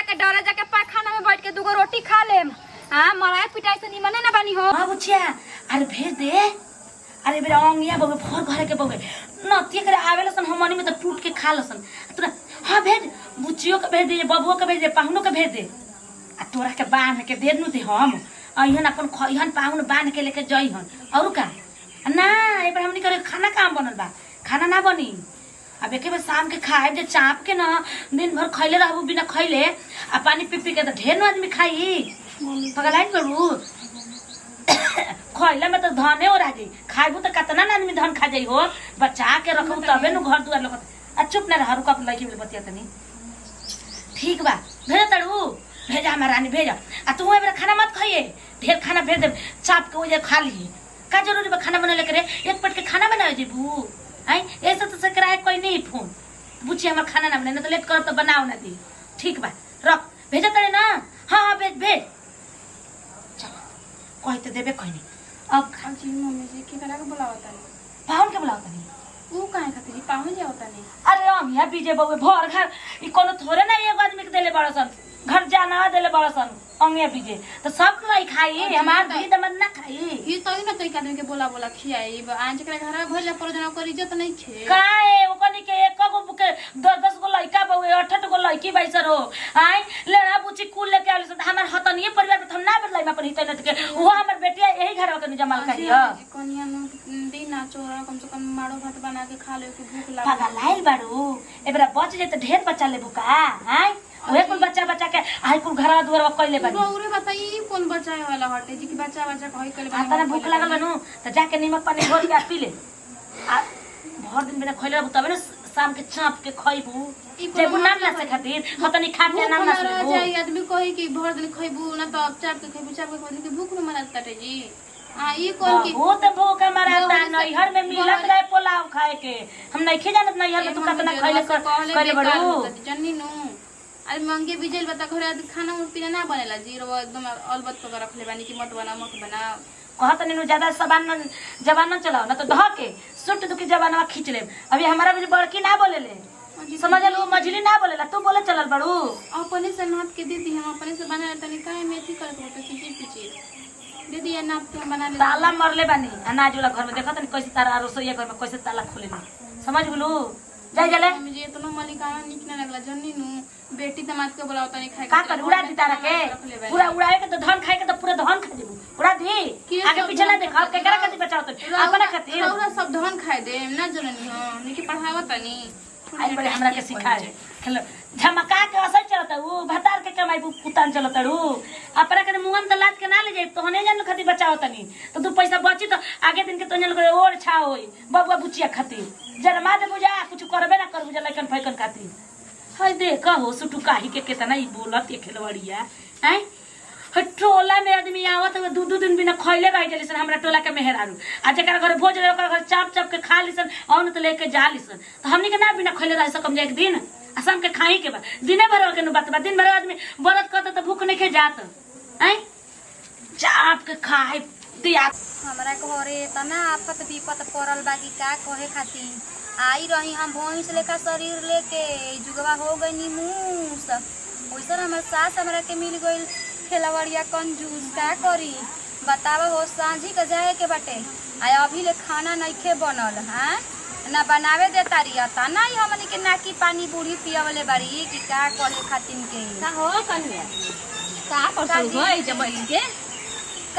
के डरे जाके पाखाना में बैठ के दूगो रोटी खा लेम। हां मराए पिटाई से निमने ना बनी हो। हां बुचिया अरे भेज दे। अरे बेरा अंगिया बगे फोर घरे के बगे नतिया करे आवेलसन हमनी में तो टूट के खा लसन। तोरा हां भेज बुचियो के भेज दे बबुओ के भेज दे पाहुनो के भेज दे। आ तोरा के बांध के दे नु दे हम अइहन अपन खइहन पाहुन बांध के लेके जइहन और का ना एबर हमनी करे खाना काम बनल बा खाना ना बनी। अब एके बेर शाम के खाए जे चाप के ना दिन भर खइले रहबू बिना खइले आ पानी पी पी के तो ढेर आदमी खाई पगलाइन करू खइले में तो धने हो राजी खाइबू तो कतना ना आदमी धन खा जाई हो बचा के रखू तबे नु घर दुआर लोग आ चुप ना रह रुक अपन लड़की बोले बतिया तनी ठीक बा भेज तड़ू भेजा हमारा रानी भेजा आ तू एबरा खाना मत खाइए ढेर खाना भेज दे चाप के ओजे खा ली का जरूरी बा खाना बनाले करे एक पट के खाना बनावे जेबू आई ऐसा तो से कराए कोई नहीं फोन बुझी हमर खाना ना बने ना तो लेट कर तो बनाओ ना दी ठीक बा रख भेजा तड़े ना हां हां भेज भेज चल कोई तो देबे कोई नहीं अब जी मम्मी जी की करा के बुलावता है पाहुन के बुलावता नहीं वो काहे खातिर पाहुन जे होता नहीं। अरे हम यहाँ बीजे बउए भर घर ई कोनो थोड़े ना एगो आदमी के देले बड़सन घर जाना देले बड़सन अंगे बीजे तो सब लाई खाई हमार भी दमन ना खाई ये तो ना तो आदमी के बोला बोला खियाई आज के घर में भइला पर जना कर इज्जत नहीं खे काहे ओकनी के एक गो के 10 गो लइका बउए 8 गो लइकी बाइसर हो आई लेना बुची कुल लेके आली से हमर हतनिए परिवार में हम ना बदलाई में अपन हित न के वो हमर बेटिया यही घर में जमाल करी ह कनिया दिन ना चोरा कम से कम माड़ो भात बना के खा ले के भूख लाग पागल लाइल बाड़ू एबरा बच जे त ढेर बच्चा ले बुका आई ओहे कुल बच्चा के आई कुल घर दुआर कइले बानी रौरे बताई कौन बचाए वाला हटे जी की बच्चा कहि कइले बानी आता भूख लागल बनू त जाके नीमक पानी घोर के पी ले आ भर दिन बिना खइले तबे न शाम के चाप के खइबू जेबू नाम ना से खातिर हतनी खा के नाम ना से जाई आदमी कहि कि भर दिन खइबू ना तो चाप के खइबू चाप के खइबू के भूख न मरत ताटे जी हां ई कौन की वो त भूख मरता नैहर में मिलत रहे पुलाव खाए के हम नहीं खे जानत नैहर में तू कतना खइले करे बड़ू जन्नी नु अरे मंगे बिजल बता घरे खाना उन पीना ना बनेला जी रो एकदम अलबत को रख ले बानी कि मत बना कहत नीनु ज्यादा जबान न चलाओ ना तो ढह के सुट दुखी जबानवा खींच ले अभी हमारा भी बड़की ना बोले ले समझ लो मझली ना बोलेला तू बोले चलल बड़ू अपने से नाप के दीदी हम अपने से बना तनी काहे मेथी कर के पीछे पीछे दीदी ये नाप के बना ले ताला मरले बानी अनाज वाला घर में देखत नहीं कैसे तारा रसोईया घर में कैसे ताला खोले समझ गेलू जाई जले मुझे इतना मलिकाना निक ना लगला जन्नी नु बेटी दामाद के बुलाओ तनी खाए का कर उड़ा दी तारा के पूरा उड़ाए के तो धन खाए के तो पूरा धन खा देबू उड़ा दी आगे पीछे ना देखा केकरा खातिर बचाओ तो अपना खातिर हमरा सब धन खाए दे ना जननी हां निके पढ़ावत तनी आई बड़े हमरा के सिखाए खेल झमका के असर चलता वो भतार के कमाई पुतान चलता रू अपना के मुंगन त लाद के ना ले जाई तो हने जन खातिर बचाओ तनी तो तू पैसा बची तो आगे दिन के तो जन को और छा होई बबुआ बुचिया खातिर जरा मा दे बुझा कुछ करबे ना कर बुझा लइकन फैकन खातिर हाय दे कहो सुटू काही के केतना ई बोलत के खेलवड़िया हैं टोला में आदमी आवत दू दिन बिना खइले रह जलिसन हमरा टोला के मेहरारू आ जेकर घर भोज रहे ओकर घर चाप चाप के खा लिसन औन त लेके जा लिसन तो हमनी के ना बिना खइले रह सकम जे एक दिन असम के खाई के बा दिने भर के बात बा दिन भर आदमी व्रत करत त भूख नहीं के जात हैं चाप के खाए दिया हमरा घरे तना आफत विपत पड़ल बाकी का कहे खातिर आई रही हम भैंस लेखा शरीर लेके जुगवा हो गई मूस वैसे हमर सास हमरा के मिल गई खेलवड़िया कंजूस का करी बतावा हो सांझी के जाए के बाटे आ अभी ले खाना नइखे बनल हां ना बनावे दे तारिया ता ना हमनी के नाकी पानी बूढ़ी पियावले बारी कि का करे खातिन के का हो कन्या का करत होई जब के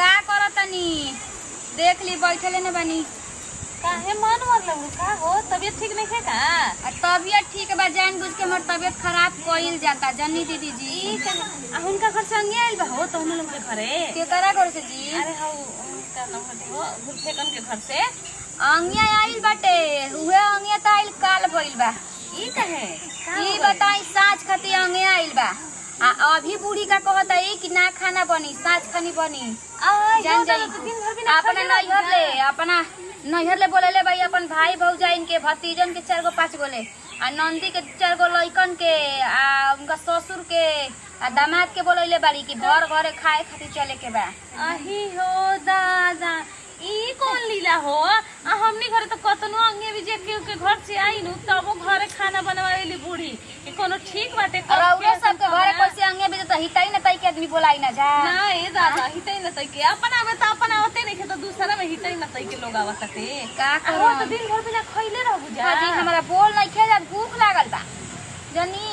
का करतनी देख ली बैठले न बानी काहे मन मतलब का हो तबीयत ठीक नहीं है का तबीयत ठीक बा जान बुझ के हमर तबीयत खराब कइल जाता जन्नी दीदी जी उनका घर संगे आइल बा हो तो हम लोग के घरे केकरा घर से जी अरे हो का नाम हो गुलफेकन के घर से अंगिया आइल बाटे उहे अंगिया त आइल काल भइल बा ई कहे ई बताई साँझ खाती अंगिया आइल बा आ अभी बूढ़ी का कहता है कि ना खाना बनी साँझ खानी बनी जान जाई दिन भर बिना अपना नैहर ले बोले ले भाई अपन भाई भौजाई इनके भतीजन के 4 गो 5 गो ले आ नंदी के 4 गो लइकन के आ उनका ससुर के आ दामाद के बोले ले बाड़ी कि घर घरे खाए खातिर चले के बा अही हो दादा ई कौन लीला हो आ हमनी घरे तो कतनो अंगे भी जे के घर से आई नु तब वो घरे खाना बनवावेली बूढ़ी ई कोनो ठीक बाटे और औरे सब के घरे कैसे अंगे हिटाई ना जा ना ए दादा हिटै न तै के अपन आवे त अपन आवते नहीं के तो दूसरा में हिटै न तै के लोग आवत ते का करो करो तो दिन भर बिना खइले रहबू जा हाजी हमरा बोल नहीं खे जा भूख लागल बा जनी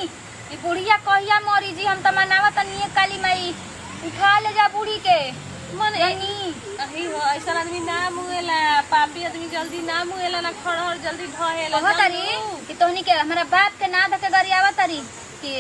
ई बुढ़िया कहिया मरी जी हम त मनावा तनी काली माई उठा ले जा बूढ़ी के मन जनी अही हो ऐसा आदमी ना मुएला पापी आदमी जल्दी ना मुएला ना खड़हर जल्दी ढहेला कहो तारी कि तोहनी के हमरा बाप के ना धके गरियावा तारी कि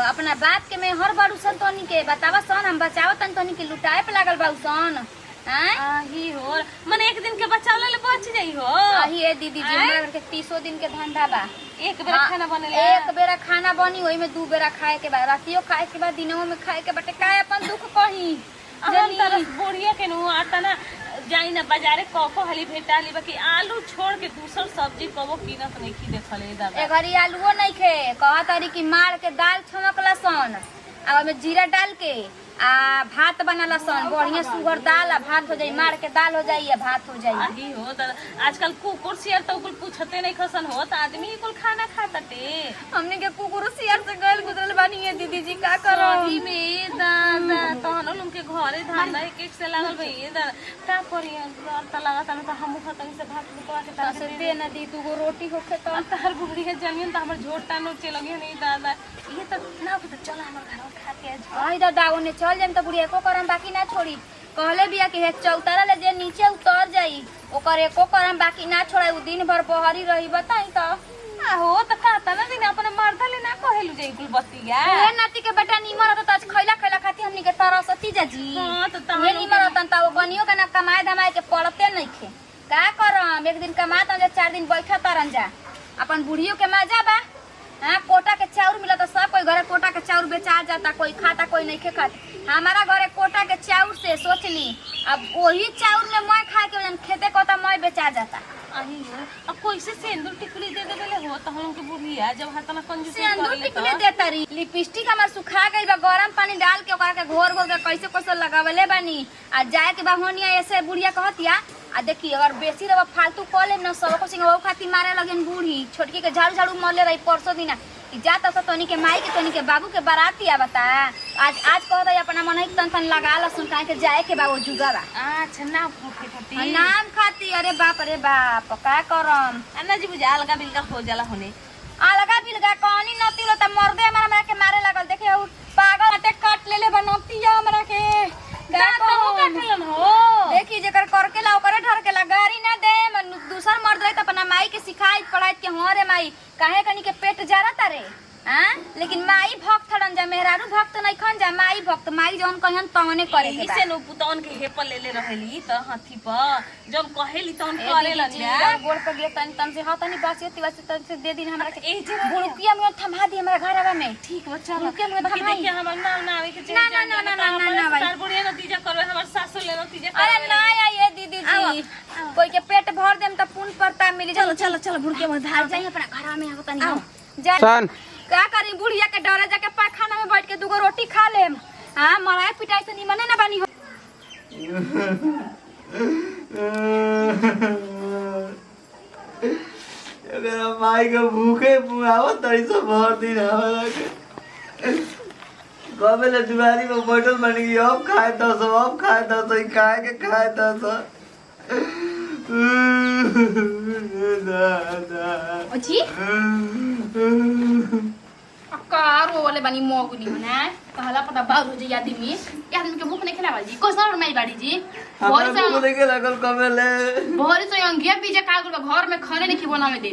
अपना बाप के मैं हर बारू सन तोहनी के बतावा सन हम बचावतन तोहनी के लुटाए पे लागल बाऊ सन हैं आही हो मन एक दिन के बचावला ले बच जाई हो आही ए दीदी जी हमरा घर के 30 दिन के धंधा बा एक बेर खाना बनेला एक बेरा खाना बनी ओई में 2 बेरा खाए के बा रातियो खाए के बा दिनों में खाए के बाटे काय अपन दुख कही हम तरफ बुढ़िया के नु आता ना जाई ना बाजारे कको हली भेटा ली बाकी आलू छोड़ के दूसर सब्जी कबो कीनत नहीं की देखले दादा ए घरी आलूओ नहीं खे कहा तारी कि मार के दाल छमकला सन आ में जीरा डाल के आ भात बनाला सन बढ़िया सुगर दाल आ भात हो जाई मार के दाल हो जाई आ भात हो जाई आही हो दादा आजकल कुकुर सियर तो कुल पूछते नहीं खसन हो त आदमी कुल खाना खाताते हमने के कुकुर सियार से गल गुजरल बानी है दीदी जी का करो सही में दादा तहनो लोग के घरे धान एक एक से लागल भई दादा का करी त लागत न त हम खतन से भात निकवा के तसे दे ना दी 2 गो रोटी होखे तो तहर बुढ़िया जमीन त हमर झोटा नोचे लगे नहीं दादा ये त ना पता चला हमर घर खा के आई दादा ओने चल जाम त बुढ़िया को करम बाकी ना छोड़ी कहले बिया कि हे चौतारा ले जे नीचे उतर जाई ओकर एको करम बाकी ना छोड़ाई उ दिन भर बहरी रही बताई त आहो त कहता ना दिन अपन मर्दा ले ना कहेलु जई कुल बतिया ए नाती के बेटा निमर त आज खैला खैला खाती हमनी के तरसती जाजी हां त ता ये निमर तन त वो गनियो के ना कमाए धमाए के पड़ते नइखे का करम एक दिन कमा त 4 दिन बैठा तरन जा अपन बुढ़ियो के मजा बा हां कोटा के चाउर मिला त सब कोई घरे कोटा के चाउर बेचा जाता कोई खाता कोई नहीं खे खात हमारा घरे कोटा के चाउर से सोचली अब वही चाउर में मैं खाए के वजन खेते को त मैं बेचा जाता आही हो अब कैसे सिंदूर टिकुली दे देले हो त हम के बुढ़िया जब हाथ ना कंजूसी सिंदूर टिकुली देता री लिपस्टिक हमर सुखा गइल बा गरम पानी डाल के ओकरा के घोर घोर के कैसे कैसे लगावले बानी आ जाए के बा होनिया ऐसे बुढ़िया कहतिया आ देखी अगर बेसी रवा फालतू क लेम न सब को सिंह वो खाती मारे लगन बूढ़ी छोटकी के झाड़ू झाड़ू मरले रही परसों दिना जाता तो तोनी के माई के तोनी के बाबू के बाराती आवता आज कहता अपना मन तन तन लगा लसुन काहे के जाए के बा वो जुगा बा अच्छा ना भूखे खाती नाम खाती अरे बाप का करम अन्ना जी बुझा अलगा बिलगा हो जाला होने अलगा बिलगा कहानी नती लो त मर्दे हमरा के मारे लगल देखे उ पागल अटे काट लेले बनतिया हमरा के का काटलन हो देखी जेकर करके ला ओकरे ढर के ला गाड़ी ना दे दूसर मर्द रहे त अपना माई के सिखाई पढ़ाई के हो रे माई काहे कनी के पेट जारा तारे हां लेकिन माई भक्त थड़न जा मेहरारू भक्त नहीं खन जा माई भक्त माई जौन कहन तवने करे के इसे नो पुतौन के हेपल ले रहेली त हाथी पर जब कहेली तौन करे लगिया गोड़ पे गे तन से हाथ नहीं बासी वासी तन से दे दिन हमरा के ए जे बुड़किया में थमा दी हमरा घरवा में ठीक बच्चा बुड़किया में बाकी थमा देखिए हमर नाम ना आवे के ना भाई तार बुढ़िया नतीजा करवे हमर सासु ले नतीजा अरे ना ये दीदी जी कोई के पेट भर देम त पुन परता मिली चलो बुढ़िया में धार जाई अपना घरवा में आवत नहीं जा क्या करी बुढ़िया के डरे जाके पाखाना में बैठ के 2 गो रोटी खा लेम हां मराए पिटाई से निमने ना बनी हो अगर माई के भूखे पुआवत तड़ी से भर दिन हमरा के कबे ले दुआरी में बैठल बन गई अब खाए तो सब अब खाए तो सही खाए के खाए तो सब अजी कारो वाले बनी मोगनी मना कहला पता बाहर हो जाई आदमी के भूख नहीं खिलावा जी कोसर माई बाड़ी जी हमरा को देखे लगल कबे ले भोरे से अंगिया पीजे कागुल घर में खाने नहीं बनावे दे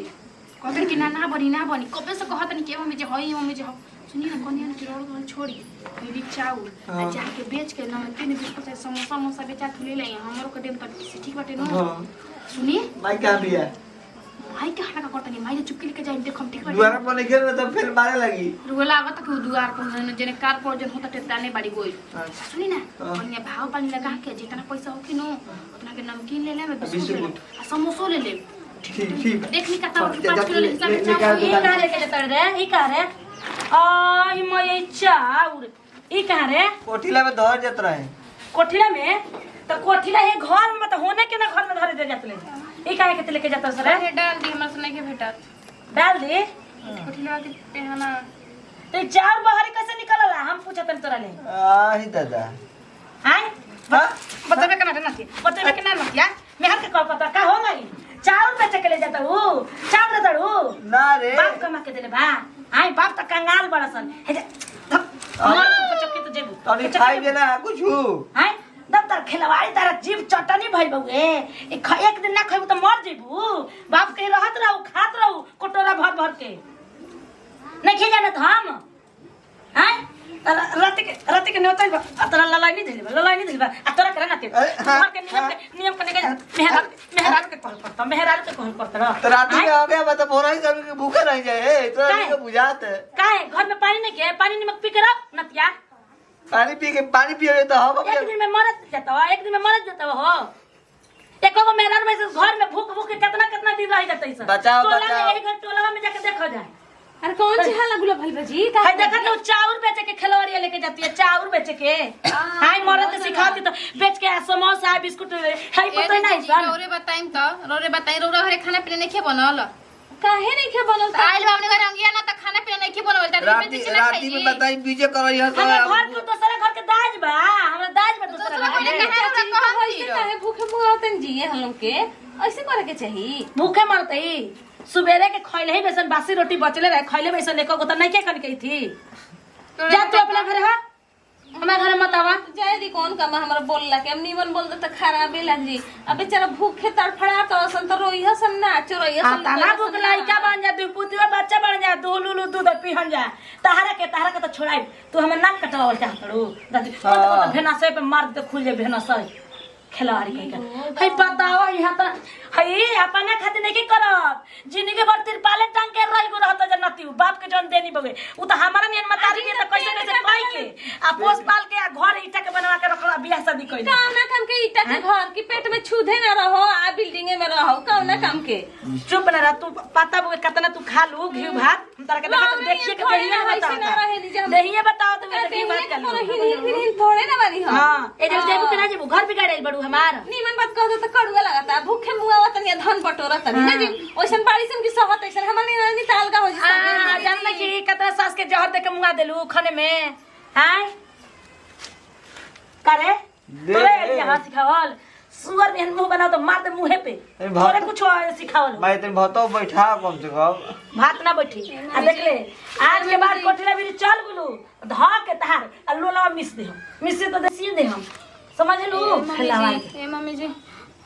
कबे कि ना बनी कबे से कहत नहीं के मम्मी जे हई मम्मी जे सुनिए ना कोनिया के रोड छोड़ी मेरी चाउर आ जाके बेच के ना 3 बिस्कुट समोसा बेचा के ले ले हमरो के देम त ठीक बाटे न सुनिए माई का बिया माई के हटा का करतनी माई चुपके लेके जाई देखम ठीक बाटे दुआरा पर निकल में तो फिर मारे लगी रुआ लागत कि दुआर पर जने कार पर जन होता टेताने बाड़ी गोई सुनी ना कोनिया भाव पानी लगा के जितना पैसा होखी नो उतना के नमकीन ले ले बिस्कुट आ समोसा ले ले ठीक देखनी का 5 किलो ले हिसाब से ई कहां लेके जतड़ रे ई कहां रे आई मय चाउर ई कहां रे कोठिला में धर जत रहे कोठिला में तो कोठिला है घर में तो होने के ना घर में धरे दे जात ले ई काहे के लेके जात सर अरे डाल दी हमरा से नहीं के भेटत डाल दे कोठिला के पहना तो चार बाहर कैसे निकलला हम पूछत तोरा ले आही दादा हां हां बताबे के ना बताबे के ना नतिया मेहर के कॉल करता का हो गई चाउर बेचे के ले जाता हूँ चाउर देता हूँ ना रे बाप कमा के देले बा आई बाप त कंगाल बड़सन हे जा मार तो चक्की तो जेबू तनी खाई जे ना कुछ आई दफ्तर खिलवाड़ी तारा जीव चटनी भइल बउए एक दिन ना खइबू त मर जेबू बाप के रहत रहू खात रहू कटोरा भर भर के नहीं खी जाना तो हम हैं रात के नोतल तोरा ललाई नहीं दिलबा आ तोरा करे ना ते घर के नियम के मेहरार के कॉल करता मेहरार के कॉल करता तो रात में आ गया मतलब बोरा ही सब के भूखे रह जाए तो नहीं को बुझात है काहे घर में पानी नहीं के पानी नमक पी के रख नतिया पानी पिए तो हम एक दिन में मर जाता हो एको को मेहरार में घर में भूख के कितना दिन रह जाता है बचाओ टोला में जाके देखो जाए अरे कौन सी हाला गुला भाई बाजी हाय देखा तो चाउर बेचे के खिलवाड़िया लेके जाती है चाउर बेचे के हाय मरद सिखाती तो बेच के समोसा बिस्कुट हाय पता नहीं सन रोरे बताई रोरा घरे खाना पीना नहीं खे बनल काहे नहीं खे बनल त आइल हमने घरे अंगिया ना त खाना पीना नहीं खे बनल त राती में बताई बीजे करई है हमरा घर के दूसरे घर के दाज बा हमरा दाज बा दूसरे घर काहे भूखे मुआतन जी हम लोग के ऐसे करे के चाहिए भूखे मरते ही सुबेरे के खइले ही बेसन बासी रोटी बचले रहे खइले बेसन एको गोता नहीं के कन के थी जा तू अपना घर हा हमारे घर मत आवा जाय दी कौन काम हमरा बोलला के हम नीमन बोल दे त खराबे लग जी अब बेचारा भूखे तड़फड़ा तो सन तो रोइहा सन ना चोरइहा सन ताना भूख लइका बन जा तू पुतवा बच्चा बन जा तू लुलु दूध पिहन जा तारा के तो छोड़ाई तू हमर नाक कटवावल चाहतड़ू दादी तो भेना से पे मार दे खुल जे भेना से खिलाड़ी कह हई बताओ यहाँ तो हई अपना खातिर नहीं करब जिंदगी भर तिरपाले टांग के रही गो रहत जन्नती बाप के जन देनी बगे उ तो हमारा नियन मतारी के तो कैसे कह के आ पोस पाल के घर ईटा के बनवा के रखला बियाह शादी कइले कौना काम के ईटा के घर की पेट में छुधे ना रहो आ बिल्डिंगे में रहो कौना काम के चुप ना रह तू पता बगे कितना तू खा लू घी भात हम तार के देखिए के दहिए बताओ तू दहिए बात कर फिर थोड़े ना बानी हम हां ए जब जेबू के ना जेबू घर बिगाड़े बड़ू हमार नीमन बात कह दो तो कड़ुआ लगाता भूखे मुआ तनी धन बटोरा तनी ना जी ओइसन बाड़ी सन की सहत ऐसन हमनी नहीं ताल का हो जी जान ना कि कतरा सास के जहर दे के मुंगा देलू खाने में हां करे तोरे यहाँ सिखावल सुअर में मुंह बनाओ तो मार दे मुंहे पे तोरे कुछ सिखावल मैं तेरे भतो बैठा कम से कम भात ना बैठी आ देख ले आज के बाद कोठला भी चल गुलू धा के तार आ लोला मिस तो देसी दे हम समझ लू खिलावा ए मम्मी जी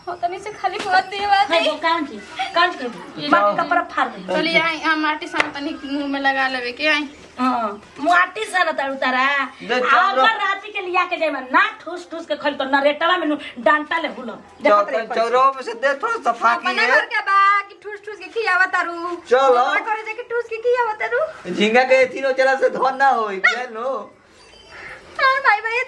हो तनी से खाली बहुत देवा है वो कान के बाकी कपड़ा फाड़ दे चलिए आई हम माटी सान तनी मुंह में लगा लेवे के आई हां माटी सन तारू तारा आकर राती के लिया के जेमा ना ठूस के खल तो नरेटवा में डांटा ले हुलो चौरो में से दे थोड़ा सफा की अपना घर के बा कि ठूस के खियावा तारू चलो करे जे कि ठूस के खियावा तारू झींगा के एथिनो चला से धन ना होई केनो हां भाई भाई